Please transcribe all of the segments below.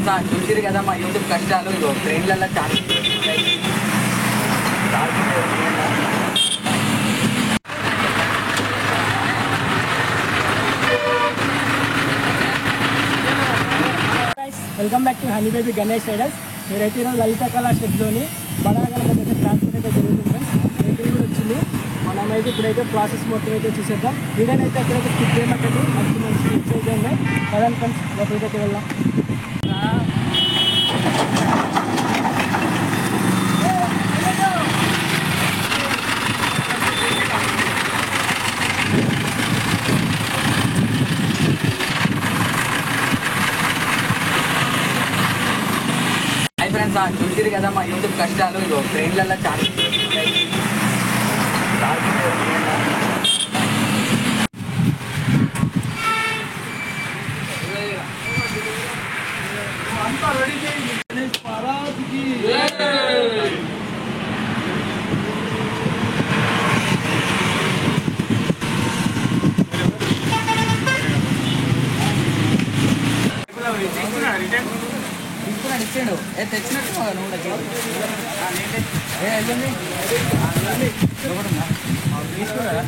Friends చూసిరు కదా మా యూట్యూబ్ కష్టాలు. ఇగో ట్రైన్లలో charging welcome back to honey baby Ganesh riders. మీరైతే ఈరోజు లలిత కళా షెడ్లోని బడాగణపతి అయితే ట్రాన్స్ఫర్ అయితే జరుగుతుంది ఫ్రెండ్స్. దగ్గర కూడా వచ్చింది. మనమైతే ఇప్పుడైతే ప్రాసెస్ మొత్తం అయితే చూసేద్దాం. వీడైతే ఎక్కడైతే స్కిప్ చేయమంటండి మంచి మంచి స్కిప్స్ అయితే ఉన్నాయి. కదండి ఫ్రెండ్స్, లోపలికైతే వెళ్దాం. ఫ్రెండ్స్ చూసిరు కదా మా యూట్యూబ్ కష్టాలు. ఇగో ట్రైన్లలో ఛార్జింగ్ ఇచ్చాడు. తెచ్చినట్టు నువ్వు తీసుకురా.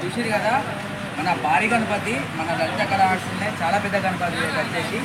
చూసిరు కదా మన భారీ గణపతి, మన లలిత కళా ఆర్ట్స్లో చాలా పెద్ద గణపతి వచ్చేసి.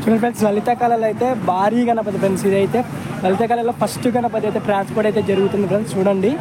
చూడండి ఫ్రెండ్స్, లలిత కళలో అయితే భారీ గణపతి ఫ్రెండ్స్. ఇదైతే లలిత కళలో ఫస్ట్ గణపతి అయితే ట్రాన్స్పోర్ట్ అయితే జరుగుతుంది ఫ్రెండ్స్. చూడండి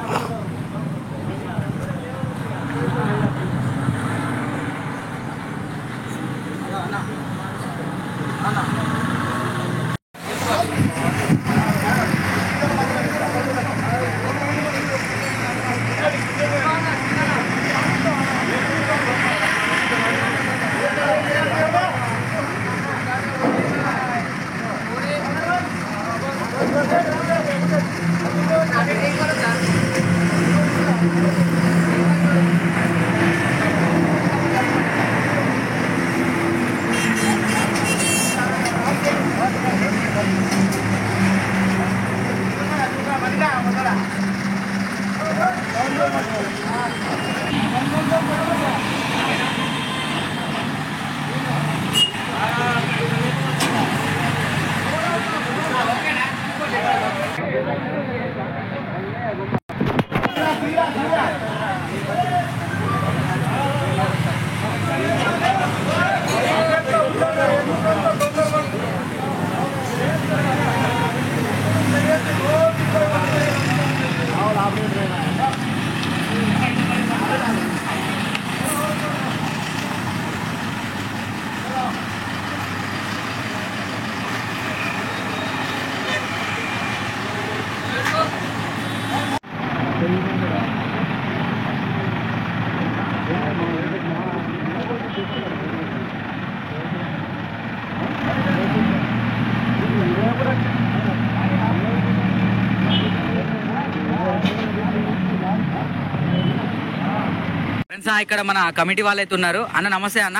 ఫ్రెండ్స్ ఇక్కడ మన కమిటీ వాళ్ళు అయితే ఉన్నారు. అన్న నమస్తే అన్న.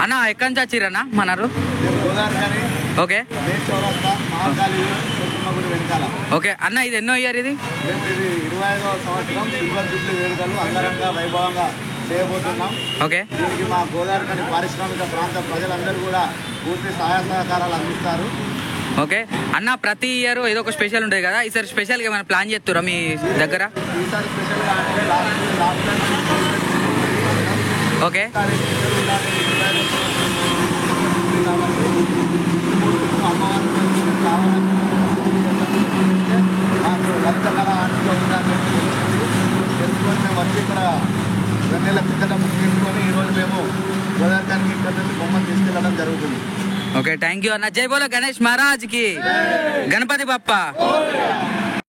అన్న ఎక్కడి నుంచి వచ్చిరన్న మన్నారు? ఓకే ఓకే అన్న, ఇది ఎన్నో ఇయర్? ఇది 25వ సంవత్సరం సిల్వర్ జూబ్లీ వేడుకలు అంగరంగ వైభవంగా చేయబోతున్నాం. ఓకే, దీనికి మా గోదావరి పారిశ్రామిక ప్రాంత ప్రజలందరూ కూడా పూర్తి సహాయ సహకారాలు అందిస్తారు. ఓకే అన్న, ప్రతి ఇయర్ ఏదో ఒక స్పెషల్ ఉంటుంది కదా, ఈసారి స్పెషల్గా ఏమైనా ప్లాన్ చేస్తారా మీ దగ్గర? ఈసారి స్పెషల్గా అంటే లాస్ట్ ఓకే మాకు లలిత కళ ఆటలో ఉందని తెలుసుకొని మేము వచ్చి ఇక్కడ 2 నెలల క్రితం తీసుకొని ఈరోజు మేము గోదావరికి ఇక్కడ నుంచి బొమ్మను తీసుకెళ్ళడం జరుగుతుంది. ఓకే, థ్యాంక్ యూ అన్న. జై బోలో గణేష్ మహారాజ్ కి, గణపతి బప్పా.